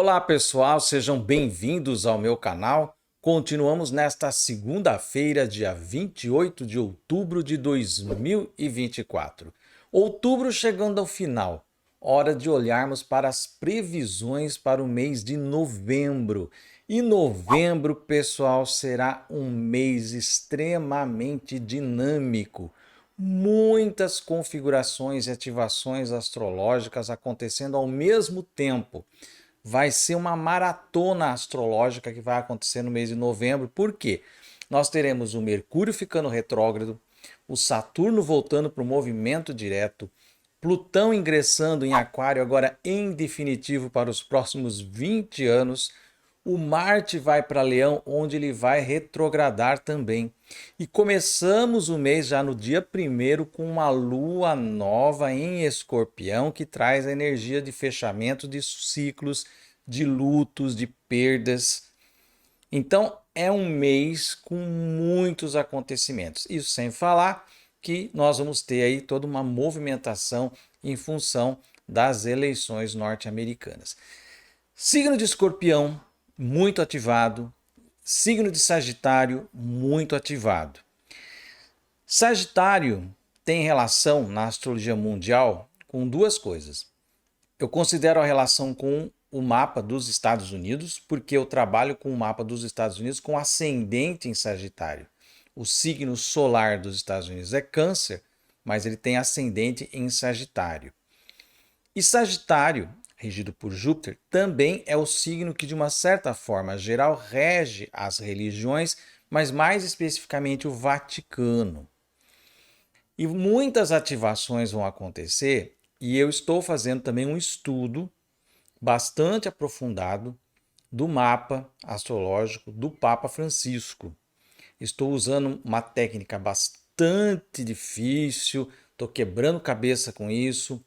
Olá pessoal, sejam bem-vindos ao meu canal. Continuamos nesta segunda-feira, dia 28 de outubro de 2024. Outubro chegando ao final, hora de olharmos para as previsões para o mês de novembro. E novembro, pessoal, será um mês extremamente dinâmico. Muitas configurações e ativações astrológicas acontecendo ao mesmo tempo. Vai ser uma maratona astrológica que vai acontecer no mês de novembro. Por quê? Nós teremos o Mercúrio ficando retrógrado, o Saturno voltando para o movimento direto, Plutão ingressando em Aquário agora em definitivo para os próximos 20 anos, o Marte vai para Leão, onde ele vai retrogradar também. E começamos o mês já no dia 1º com uma lua nova em Escorpião, que traz a energia de fechamento de ciclos, de lutos, de perdas. Então é um mês com muitos acontecimentos. Isso sem falar que nós vamos ter aí toda uma movimentação em função das eleições norte-americanas. Signo de Escorpião, muito ativado. Signo de Sagitário, muito ativado. Sagitário tem relação na astrologia mundial com duas coisas. Eu considero a relação com o mapa dos Estados Unidos, porque eu trabalho com o mapa dos Estados Unidos com ascendente em Sagitário. O signo solar dos Estados Unidos é Câncer, mas ele tem ascendente em Sagitário. E Sagitário, regido por Júpiter, também é o signo que, de uma certa forma geral, rege as religiões, mas mais especificamente o Vaticano. E muitas ativações vão acontecer, e eu estou fazendo também um estudo bastante aprofundado do mapa astrológico do Papa Francisco. Estou usando uma técnica bastante difícil, estou quebrando cabeça com isso,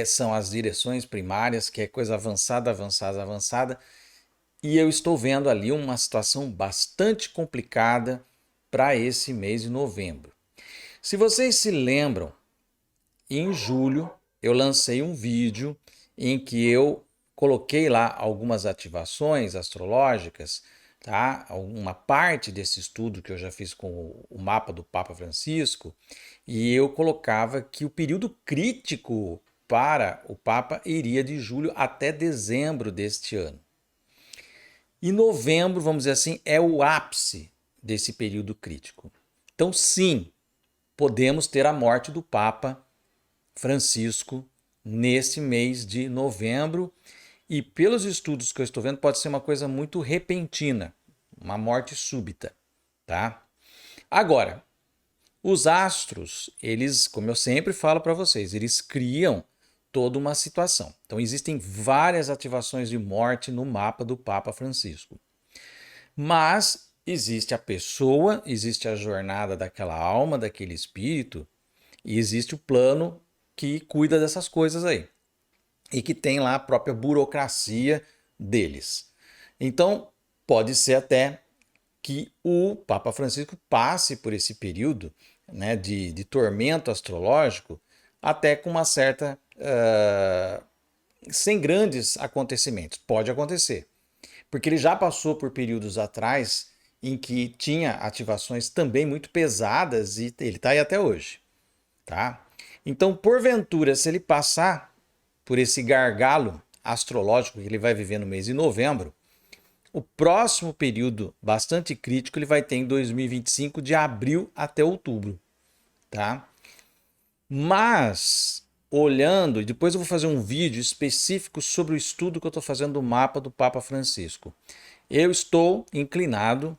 são as direções primárias, que é coisa avançada, avançada, avançada, e eu estou vendo ali uma situação bastante complicada para esse mês de novembro. Se vocês se lembram, em julho eu lancei um vídeo em que eu coloquei lá algumas ativações astrológicas, tá? Uma parte desse estudo que eu já fiz com o mapa do Papa Francisco, e eu colocava que o período crítico para o Papa iria de julho até dezembro deste ano. E novembro, vamos dizer assim, é o ápice desse período crítico. Então, sim, podemos ter a morte do Papa Francisco nesse mês de novembro, e pelos estudos que eu estou vendo, pode ser uma coisa muito repentina, uma morte súbita, tá? Agora, os astros, eles, como eu sempre falo para vocês, eles criam toda uma situação. Então, existem várias ativações de morte no mapa do Papa Francisco. Mas existe a pessoa, existe a jornada daquela alma, daquele espírito, e existe o plano que cuida dessas coisas aí. E que tem lá a própria burocracia deles. Então, pode ser até que o Papa Francisco passe por esse período, né, de tormento astrológico, até com uma certa... sem grandes acontecimentos. Pode acontecer. Porque ele já passou por períodos atrás em que tinha ativações também muito pesadas e ele está aí até hoje. Tá? Então, porventura, se ele passar por esse gargalo astrológico que ele vai viver no mês de novembro, o próximo período bastante crítico ele vai ter em 2025, de abril até outubro. Tá? Mas, olhando, e depois eu vou fazer um vídeo específico sobre o estudo que eu estou fazendo do mapa do Papa Francisco. Eu estou inclinado,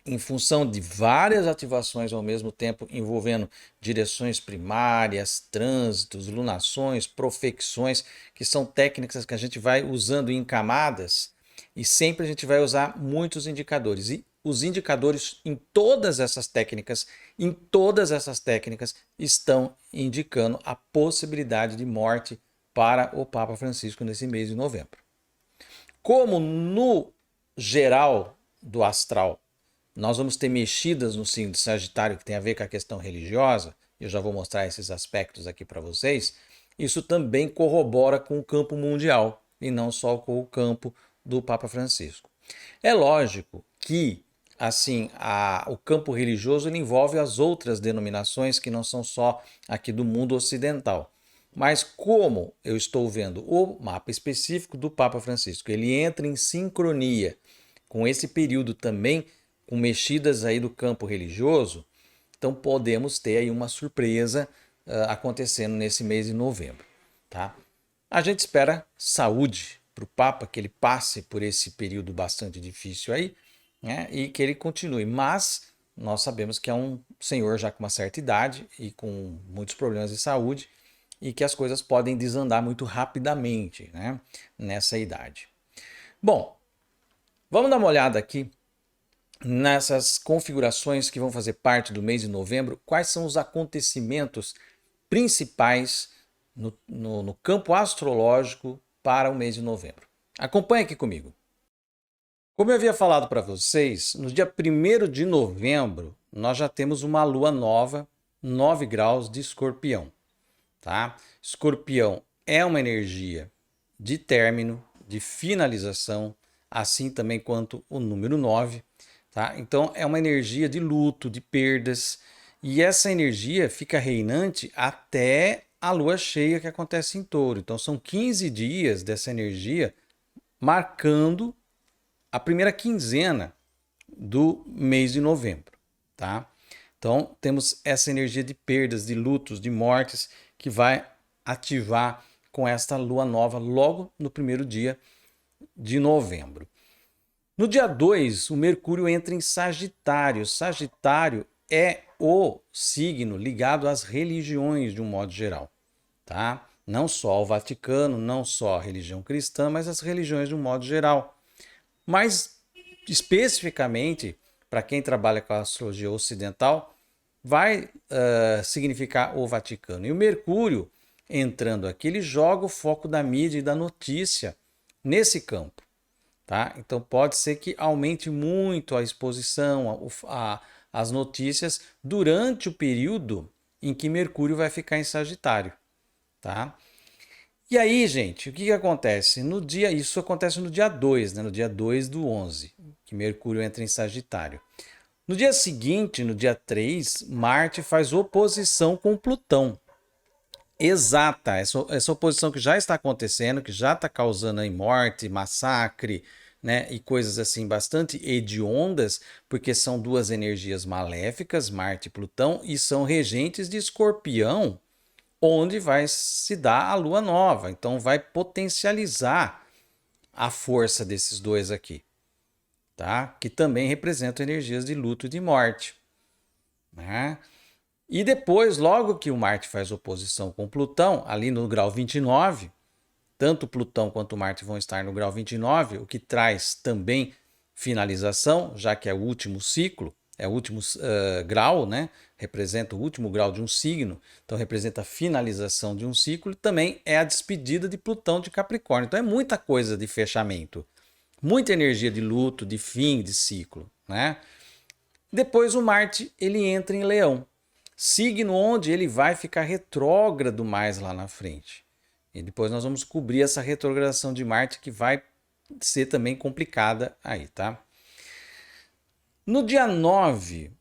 em função de várias ativações ao mesmo tempo, envolvendo direções primárias, trânsitos, lunações, profecções, que são técnicas que a gente vai usando em camadas, e sempre a gente vai usar muitos indicadores. E os indicadores em todas essas técnicas, estão indicando a possibilidade de morte para o Papa Francisco nesse mês de novembro. Como no geral do astral, nós vamos ter mexidas no signo de Sagitário que tem a ver com a questão religiosa, eu já vou mostrar esses aspectos aqui para vocês, isso também corrobora com o campo mundial. e não só com o campo do Papa Francisco. É lógico que assim o campo religioso ele envolve as outras denominações que não são só aqui do mundo ocidental. Mas como eu estou vendo o mapa específico do Papa Francisco, ele entra em sincronia com esse período também, com mexidas aí do campo religioso, então podemos ter aí uma surpresa acontecendo nesse mês de novembro, tá? A gente espera saúde para o Papa, que ele passe por esse período bastante difícil aí, né? E que ele continue. Mas nós sabemos que é um senhor já com uma certa idade e com muitos problemas de saúde e que as coisas podem desandar muito rapidamente, né? Nessa idade. Bom, vamos dar uma olhada aqui nessas configurações que vão fazer parte do mês de novembro. Quais são os acontecimentos principais no campo astrológico para o mês de novembro? Acompanhe aqui comigo. Como eu havia falado para vocês, no dia 1º de novembro, nós já temos uma lua nova, 9 graus de Escorpião. Tá? Escorpião é uma energia de término, de finalização, assim também quanto o número 9. Tá? Então é uma energia de luto, de perdas, e essa energia fica reinante até a lua cheia que acontece em Touro. Então são 15 dias dessa energia marcando a primeira quinzena do mês de novembro, tá? Então, temos essa energia de perdas, de lutos, de mortes que vai ativar com esta lua nova logo no primeiro dia de novembro. No dia 2, o Mercúrio entra em Sagitário. Sagitário é o signo ligado às religiões de um modo geral, tá? Não só ao Vaticano, não só a religião cristã, mas as religiões de um modo geral. Mas, especificamente, para quem trabalha com a astrologia ocidental, vai significar o Vaticano. E o Mercúrio, entrando aqui, ele joga o foco da mídia e da notícia nesse campo. Tá? Então, pode ser que aumente muito a exposição, as notícias, durante o período em que Mercúrio vai ficar em Sagitário. Tá? E aí, gente, o que acontece? Isso acontece no dia 2, né? No dia 2 do 11, que Mercúrio entra em Sagitário. No dia seguinte, no dia 3, Marte faz oposição com Plutão. Exata, essa oposição que já está acontecendo, que já está causando aí morte, massacre, né? E coisas assim bastante hediondas, porque são duas energias maléficas, Marte e Plutão, e são regentes de Escorpião, onde vai se dar a lua nova. Então vai potencializar a força desses dois aqui, tá? Que também representam energias de luto e de morte, né? E depois, logo que o Marte faz oposição com Plutão, ali no grau 29, tanto Plutão quanto Marte vão estar no grau 29, o que traz também finalização, já que é o último ciclo, é o último grau, né? Representa o último grau de um signo, então representa a finalização de um ciclo e também é a despedida de Plutão de Capricórnio. Então é muita coisa de fechamento, muita energia de luto, de fim de ciclo, né? Depois o Marte ele entra em Leão, signo onde ele vai ficar retrógrado mais lá na frente. E depois nós vamos cobrir essa retrogradação de Marte que vai ser também complicada aí, tá? No dia 9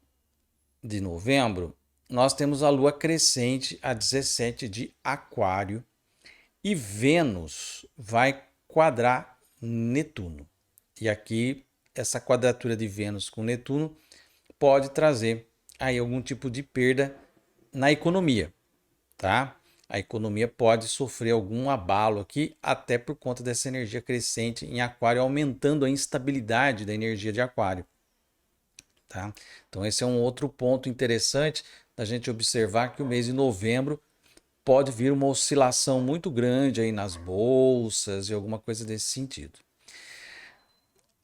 de novembro, nós temos a lua crescente a 17 de Aquário e Vênus vai quadrar Netuno. E aqui, essa quadratura de Vênus com Netuno pode trazer aí algum tipo de perda na economia, tá? A economia pode sofrer algum abalo aqui, até por conta dessa energia crescente em Aquário, aumentando a instabilidade da energia de Aquário. Tá? Então esse é um outro ponto interessante da gente observar, que o mês de novembro pode vir uma oscilação muito grande aí nas bolsas e alguma coisa desse sentido.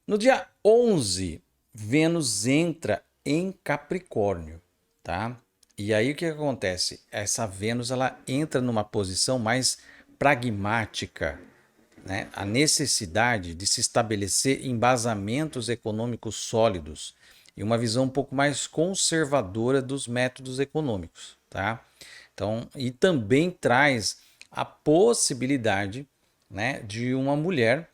No dia 11, Vênus entra em Capricórnio, tá? E aí o que acontece? Essa Vênus ela entra numa posição mais pragmática, né? A necessidade de se estabelecer embasamentos econômicos sólidos e uma visão um pouco mais conservadora dos métodos econômicos, tá? Então, e também traz a possibilidade né, de uma mulher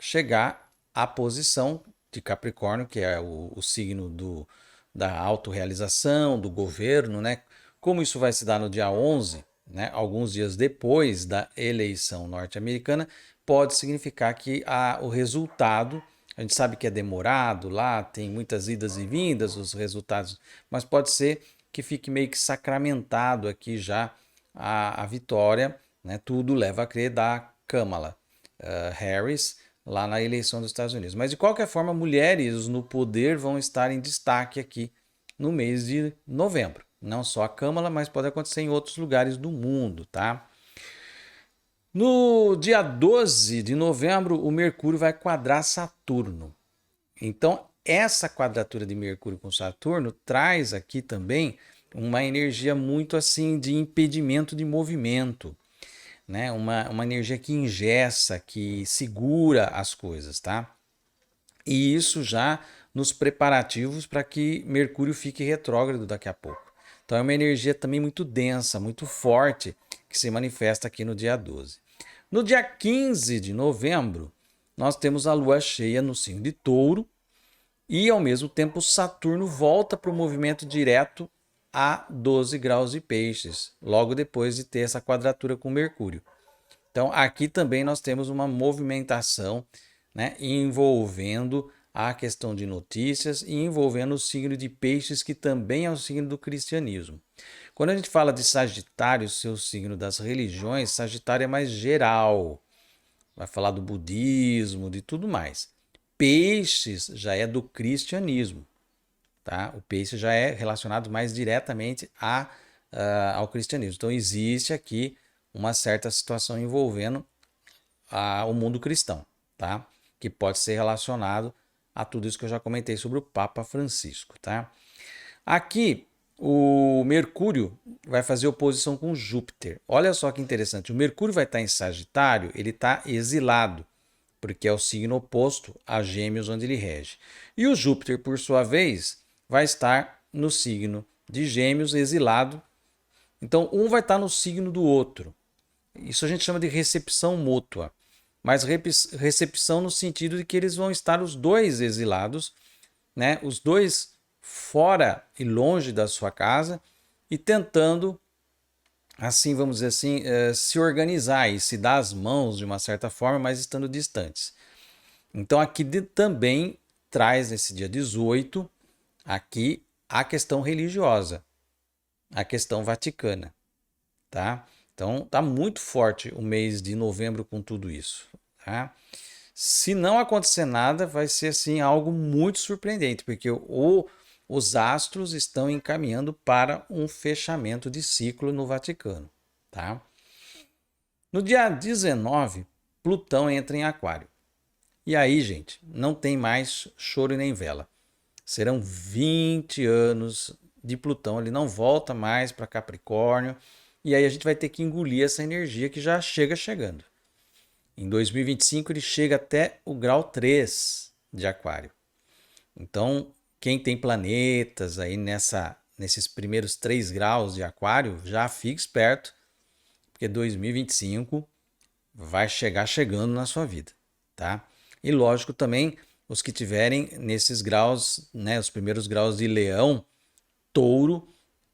chegar à posição de Capricórnio, que é o signo da autorrealização, do governo, né? Como isso vai se dar no dia 11, né, alguns dias depois da eleição norte-americana, pode significar que o resultado, a gente sabe que é demorado lá, tem muitas idas e vindas os resultados, mas pode ser que fique meio que sacramentado aqui já a vitória, né? Tudo leva a crer da Kamala Harris lá na eleição dos Estados Unidos. Mas de qualquer forma, mulheres no poder vão estar em destaque aqui no mês de novembro. Não só a Câmara, mas pode acontecer em outros lugares do mundo, tá? No dia 12 de novembro, o Mercúrio vai quadrar Saturno. Então, essa quadratura de Mercúrio com Saturno traz aqui também uma energia muito assim de impedimento de movimento, né? Uma energia que engessa, que segura as coisas, tá? E isso já nos preparativos para que Mercúrio fique retrógrado daqui a pouco. Então é uma energia também muito densa, muito forte, que se manifesta aqui no dia 12. No dia 15 de novembro, nós temos a lua cheia no signo de Touro e, ao mesmo tempo, Saturno volta para o movimento direto a 12 graus de Peixes, logo depois de ter essa quadratura com Mercúrio. Então, aqui também nós temos uma movimentação, né, envolvendo a questão de notícias e envolvendo o signo de Peixes, que também é o signo do cristianismo. Quando a gente fala de Sagitário, seu signo das religiões, Sagitário é mais geral, vai falar do budismo, de tudo mais. Peixes já é do cristianismo, tá? O peixe já é relacionado mais diretamente ao cristianismo. Então, existe aqui uma certa situação envolvendo o mundo cristão, tá? Que pode ser relacionado a tudo isso que eu já comentei sobre o Papa Francisco, tá? Aqui, o Mercúrio vai fazer oposição com Júpiter. Olha só que interessante, o Mercúrio vai estar em Sagitário, ele está exilado, porque é o signo oposto a Gêmeos, onde ele rege. E o Júpiter, por sua vez, vai estar no signo de Gêmeos, exilado. Então, um vai estar no signo do outro. Isso a gente chama de recepção mútua, mas recepção no sentido de que eles vão estar os dois exilados, né? Os dois fora e longe da sua casa e tentando, assim, vamos dizer assim, se organizar e se dar as mãos de uma certa forma, mas estando distantes. Então aqui também traz nesse dia 18 aqui a questão religiosa, a questão vaticana, tá? Então tá muito forte o mês de novembro com tudo isso, tá? Se não acontecer nada, vai ser assim algo muito surpreendente, porque os astros estão encaminhando para um fechamento de ciclo no Vaticano, tá? No dia 19, Plutão entra em Aquário. E aí, gente, não tem mais choro e nem vela. Serão 20 anos de Plutão, ele não volta mais para Capricórnio, e aí a gente vai ter que engolir essa energia que já chega chegando. Em 2025 ele chega até o grau 3 de Aquário. Então, quem tem planetas aí nesses primeiros 3 graus de Aquário, já fique esperto, porque 2025 vai chegar chegando na sua vida, tá? E lógico também os que tiverem nesses graus, né, os primeiros graus de Leão, Touro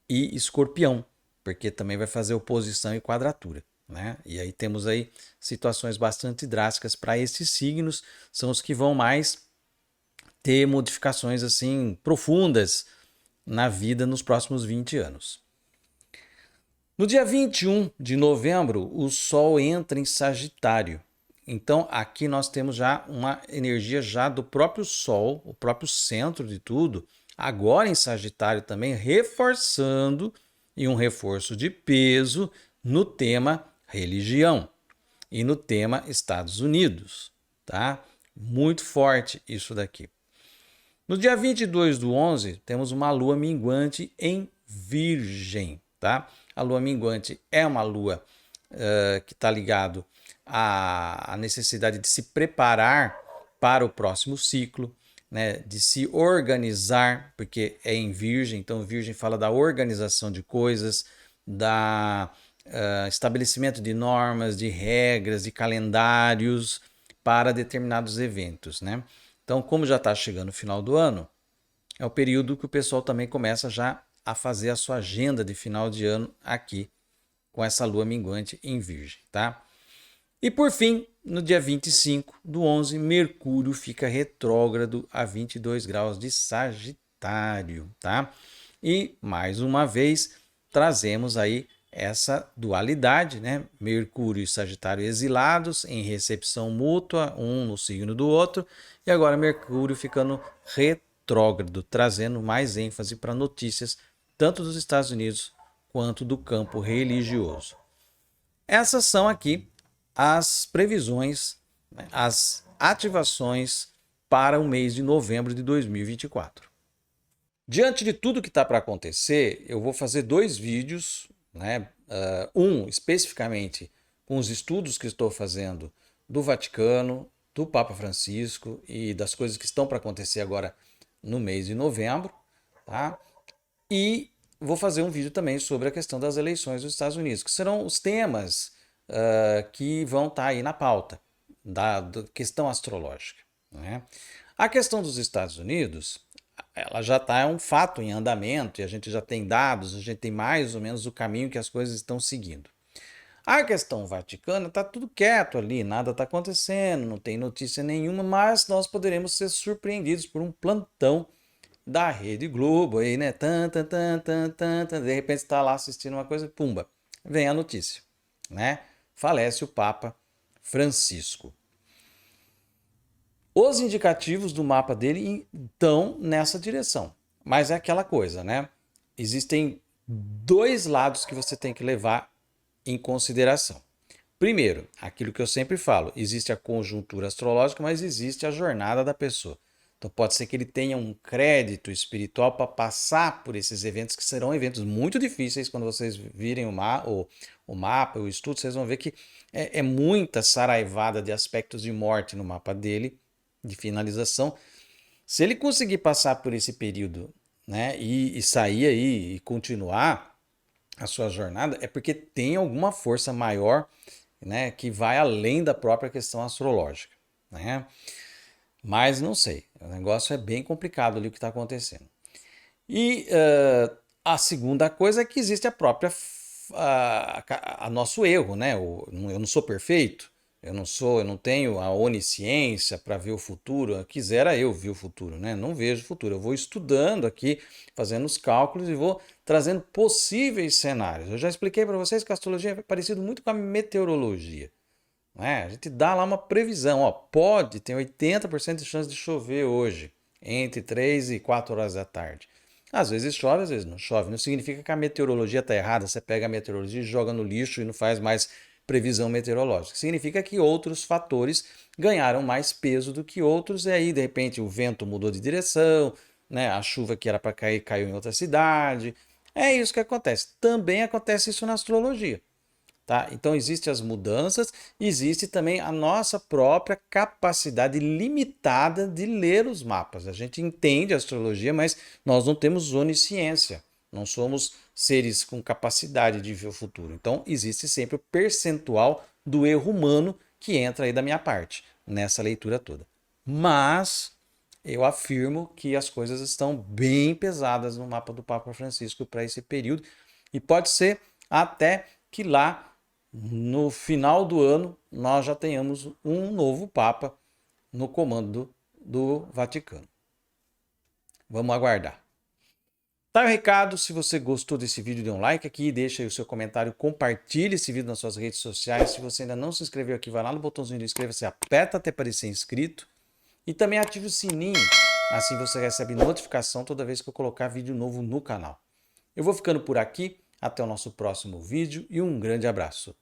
e Escorpião, porque também vai fazer oposição e quadratura, né? E aí temos aí situações bastante drásticas para esses signos, são os que vão mais ter modificações assim profundas na vida nos próximos 20 anos. No dia 21 de novembro, o Sol entra em Sagitário. Então aqui nós temos já uma energia já do próprio Sol, o próprio centro de tudo, agora em Sagitário também, reforçando e um reforço de peso no tema religião e no tema Estados Unidos, tá? Muito forte isso daqui. No dia 22 do 11, temos uma lua minguante em Virgem, tá? A lua minguante é uma lua que está ligado à necessidade de se preparar para o próximo ciclo, né? De se organizar, porque é em Virgem, então Virgem fala da organização de coisas, da estabelecimento de normas, de regras, de calendários para determinados eventos, né? Então, como já está chegando o final do ano, é o período que o pessoal também começa já a fazer a sua agenda de final de ano aqui, com essa lua minguante em Virgem, tá? E por fim, no dia 25/11, Mercúrio fica retrógrado a 22 graus de Sagitário, tá? E mais uma vez trazemos aí essa dualidade, né? Mercúrio e Sagitário exilados em recepção mútua, um no signo do outro, e agora Mercúrio ficando retrógrado, trazendo mais ênfase para notícias tanto dos Estados Unidos quanto do campo religioso. Essas são aqui as previsões, né, as ativações para o mês de novembro de 2024. Diante de tudo que está para acontecer, eu vou fazer 2 vídeos, né? Um especificamente com os estudos que estou fazendo do Vaticano, do Papa Francisco e das coisas que estão para acontecer agora no mês de novembro, tá? E vou fazer um vídeo também sobre a questão das eleições dos Estados Unidos, que serão os temas que vão estar aí na pauta da questão astrológica, né? A questão dos Estados Unidos, ela já está um fato em andamento e a gente já tem dados, a gente tem mais ou menos o caminho que as coisas estão seguindo. A questão Vaticana está tudo quieto ali, nada está acontecendo, não tem notícia nenhuma, mas nós poderemos ser surpreendidos por um plantão da Rede Globo aí, né? De repente está lá assistindo uma coisa, pumba, vem a notícia, né? Falece o Papa Francisco. Os indicativos do mapa dele estão nessa direção, mas é aquela coisa, né? Existem 2 lados que você tem que levar em consideração. Primeiro, aquilo que eu sempre falo, existe a conjuntura astrológica, mas existe a jornada da pessoa. Então pode ser que ele tenha um crédito espiritual para passar por esses eventos, que serão eventos muito difíceis. Quando vocês virem o mapa, o estudo, vocês vão ver que é muita saraivada de aspectos de morte no mapa dele, de finalização. Se ele conseguir passar por esse período, né, e sair aí e continuar a sua jornada, é porque tem alguma força maior, né, que vai além da própria questão astrológica, né? Mas não sei, o negócio é bem complicado ali o que está acontecendo. E a segunda coisa é que existe a própria a nosso erro, né? Eu não sou perfeito, eu não tenho a onisciência para ver o futuro. Quisera eu ver o futuro, né? Não vejo o futuro. Eu vou estudando aqui, fazendo os cálculos e vou trazendo possíveis cenários. Eu já expliquei para vocês que a astrologia é parecido muito com a meteorologia. A gente dá lá uma previsão, ó, tem 80% de chance de chover hoje, entre 3 e 4 horas da tarde. Às vezes chove, às vezes não chove. Não significa que a meteorologia está errada, você pega a meteorologia e joga no lixo e não faz mais previsão meteorológica. Significa que outros fatores ganharam mais peso do que outros, e aí de repente o vento mudou de direção, né? A chuva que era para cair caiu em outra cidade. É isso que acontece. Também acontece isso na astrologia. Tá? Então existem as mudanças, existe também a nossa própria capacidade limitada de ler os mapas. A gente entende a astrologia, mas nós não temos onisciência, não somos seres com capacidade de ver o futuro. Então existe sempre o percentual do erro humano que entra aí da minha parte, nessa leitura toda. Mas eu afirmo que as coisas estão bem pesadas no mapa do Papa Francisco para esse período, e pode ser até que lá no final do ano nós já tenhamos um novo Papa no comando do Vaticano. Vamos aguardar. Tá o recado. Se você gostou desse vídeo, dê um like aqui, deixa aí o seu comentário, compartilhe esse vídeo nas suas redes sociais. Se você ainda não se inscreveu aqui, vai lá no botãozinho de inscreva-se, aperta até parecer inscrito e também ative o sininho, assim você recebe notificação toda vez que eu colocar vídeo novo no canal. Eu vou ficando por aqui, até o nosso próximo vídeo e um grande abraço.